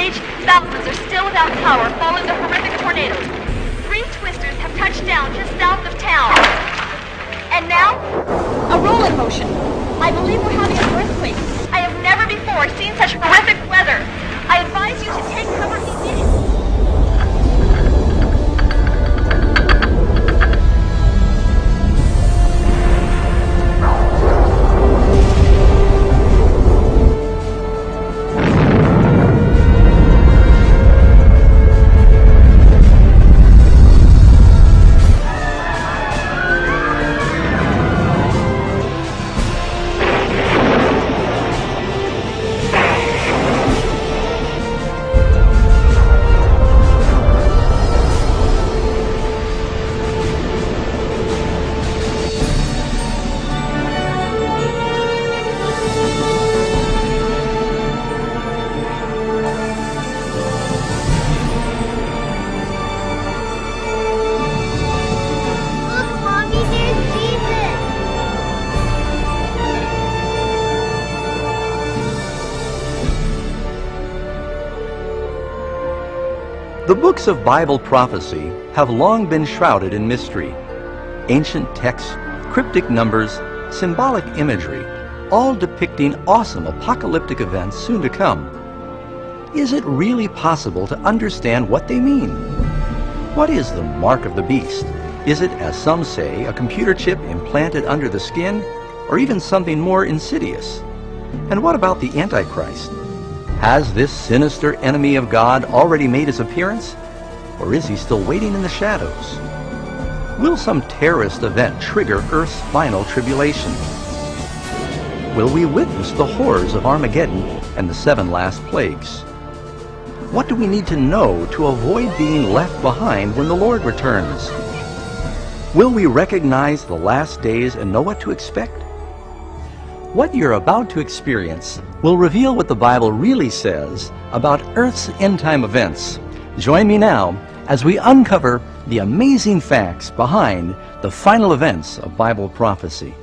rage, thousands are still without power following the horrific tornadoes. 3 twisters have touched down just south of town. And now, a rolling motion. I believe we're having an earthquake. I have never before seen such horrific weather. I advise you to take cover immediately. The books of Bible prophecy have long been shrouded in mystery. Ancient texts, cryptic numbers, symbolic imagery, all depicting awesome apocalyptic events soon to come. Is it really possible to understand what they mean? What is the mark of the beast? Is it, as some say, a computer chip implanted under the skin, or even something more insidious? And what about the Antichrist? Has this sinister enemy of God already made his appearance, or is he still waiting in the shadows? Will some terrorist event trigger Earth's final tribulation? Will we witness the horrors of Armageddon and the 7 last plagues? What do we need to know to avoid being left behind when the Lord returns? Will we recognize the last days and know what to expect? What you're about to experience will reveal what the Bible really says about Earth's end-time events. Join me now as we uncover the amazing facts behind the final events of Bible prophecy.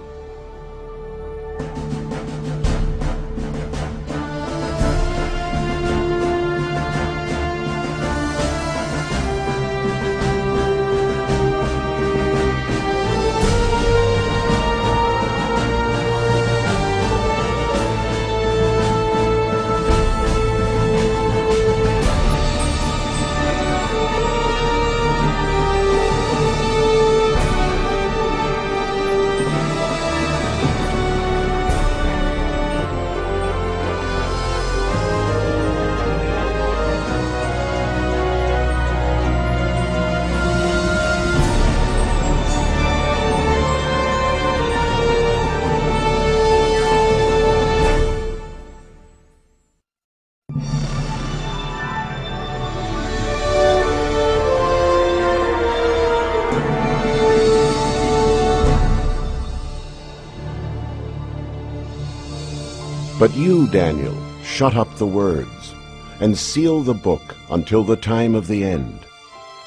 But you, Daniel, shut up the words, and seal the book until the time of the end.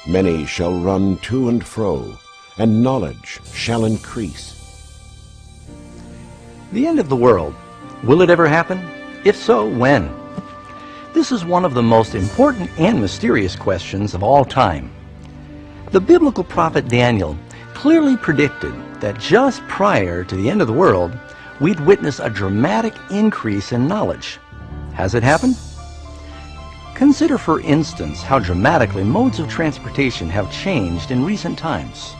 Many shall run to and fro, and knowledge shall increase. The end of the world. Will it ever happen? If so, when? This is one of the most important and mysterious questions of all time. The biblical prophet Daniel clearly predicted that just prior to the end of the world, we'd witness a dramatic increase in knowledge. Has it happened? Consider, for instance, how dramatically modes of transportation have changed in recent times.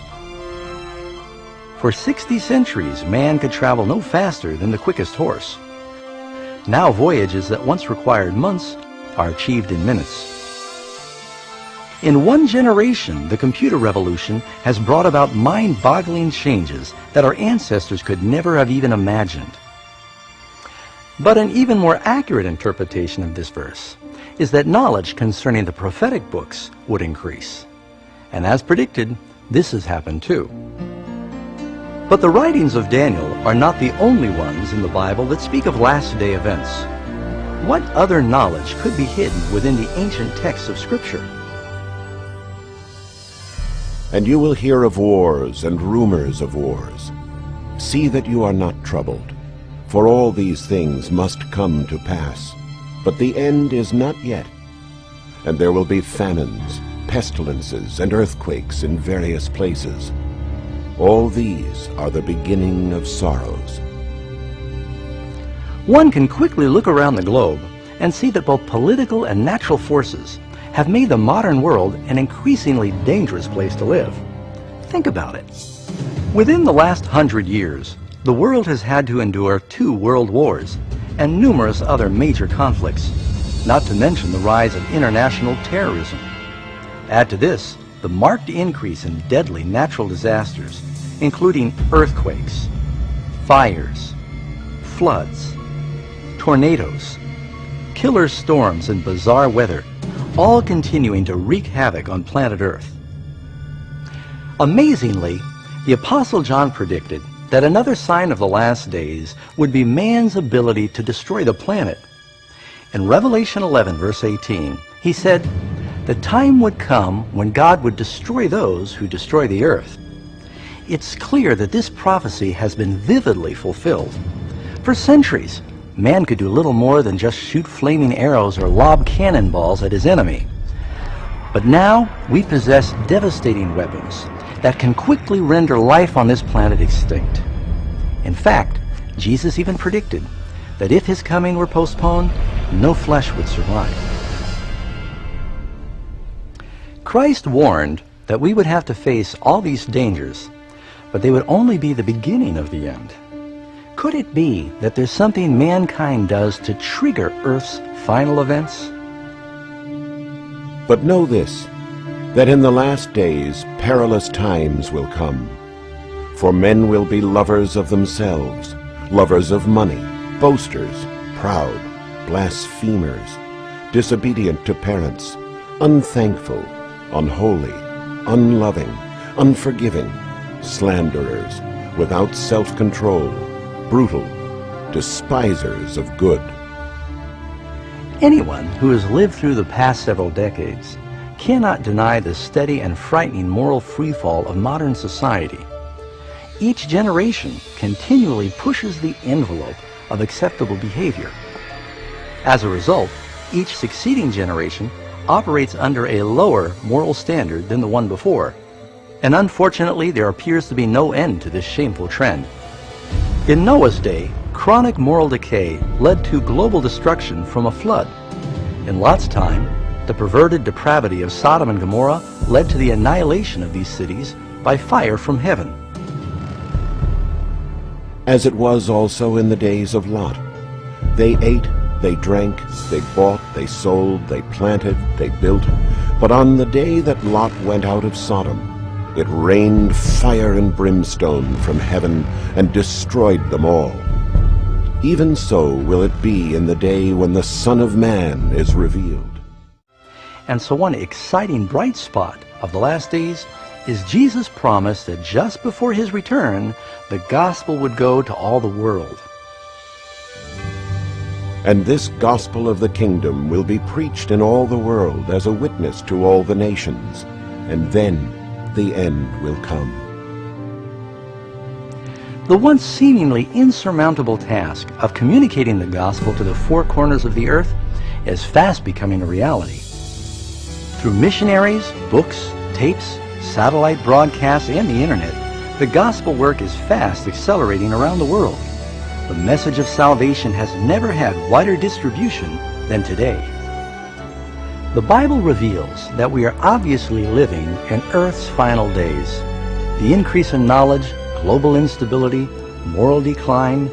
For 60 centuries, man could travel no faster than the quickest horse. Now voyages that once required months are achieved in minutes. In one generation, the computer revolution has brought about mind-boggling changes that our ancestors could never have even imagined. But an even more accurate interpretation of this verse is that knowledge concerning the prophetic books would increase. And as predicted, this has happened too. But the writings of Daniel are not the only ones in the Bible that speak of last-day events. What other knowledge could be hidden within the ancient texts of Scripture? And you will hear of wars and rumors of wars. See that you are not troubled, for all these things must come to pass. But the end is not yet. and there will be famines, pestilences, and earthquakes in various places. All these are the beginning of sorrows. One can quickly look around the globe and see that both political and natural forces have made the modern world an increasingly dangerous place to live. Think about it. Within the last 100 years, the world has had to endure 2 world wars and numerous other major conflicts, not to mention the rise of international terrorism. Add to this the marked increase in deadly natural disasters, including earthquakes, fires, floods, tornadoes, killer storms, and bizarre weather, all continuing to wreak havoc on planet Earth. Amazingly, the Apostle John predicted that another sign of the last days would be man's ability to destroy the planet. In Revelation 11, verse 18, he said, "The time would come when God would destroy those who destroy the earth." It's clear that this prophecy has been vividly fulfilled. For centuries, man could do little more than just shoot flaming arrows or lob cannonballs at his enemy. But now we possess devastating weapons that can quickly render life on this planet extinct. In fact, Jesus even predicted that if his coming were postponed, no flesh would survive. Christ warned that we would have to face all these dangers, but they would only be the beginning of the end. Could it be that there's something mankind does to trigger Earth's final events? But know this, that in the last days perilous times will come. For men will be lovers of themselves, lovers of money, boasters, proud, blasphemers, disobedient to parents, unthankful, unholy, unloving, unforgiving, slanderers, without self-control, brutal, despisers of good. Anyone who has lived through the past several decades cannot deny the steady and frightening moral freefall of modern society. Each generation continually pushes the envelope of acceptable behavior. As a result, each succeeding generation operates under a lower moral standard than the one before. And unfortunately, there appears to be no end to this shameful trend. In Noah's day, chronic moral decay led to global destruction from a flood. In Lot's time, the perverted depravity of Sodom and Gomorrah led to the annihilation of these cities by fire from heaven. As it was also in the days of Lot. They ate, they drank, they bought, they sold, they planted, they built. But on the day that Lot went out of Sodom, it rained fire and brimstone from heaven and destroyed them all. Even so will it be in the day when the Son of Man is revealed. And so one exciting bright spot of the last days is Jesus' promise that just before his return, the gospel would go to all the world. And this gospel of the kingdom will be preached in all the world as a witness to all the nations, and then the end will come. The once seemingly insurmountable task of communicating the gospel to the four corners of the earth is fast becoming a reality. Through missionaries, books, tapes, satellite broadcasts, and the internet, the gospel work is fast accelerating around the world. The message of salvation has never had wider distribution than today. The Bible reveals that we are obviously living in Earth's final days. The increase in knowledge, global instability, moral decline,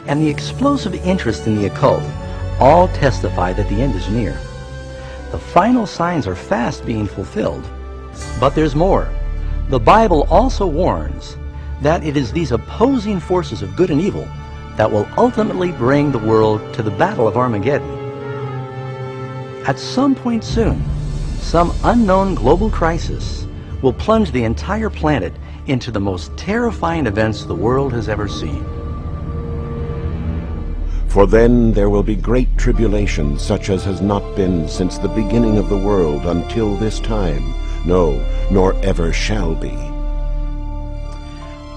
and the explosive interest in the occult all testify that the end is near. The final signs are fast being fulfilled. But there's more. The Bible also warns that it is these opposing forces of good and evil that will ultimately bring the world to the Battle of Armageddon. At some point soon, some unknown global crisis will plunge the entire planet into the most terrifying events the world has ever seen. For then there will be great tribulation such as has not been since the beginning of the world until this time, no, nor ever shall be.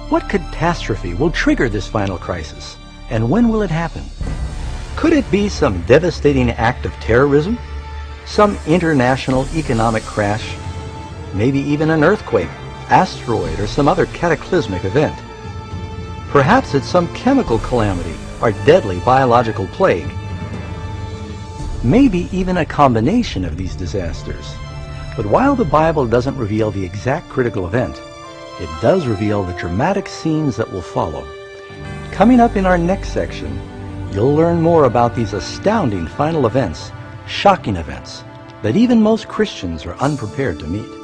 What catastrophe will trigger this final crisis, and when will it happen? Could it be some devastating act of terrorism? some international economic crash, maybe even an earthquake, asteroid, or some other cataclysmic event. Perhaps it's some chemical calamity or deadly biological plague. Maybe even a combination of these disasters. But while the Bible doesn't reveal the exact critical event, it does reveal the dramatic scenes that will follow. Coming up in our next section, you'll learn more about these astounding final events, shocking events, that even most Christians are unprepared to meet.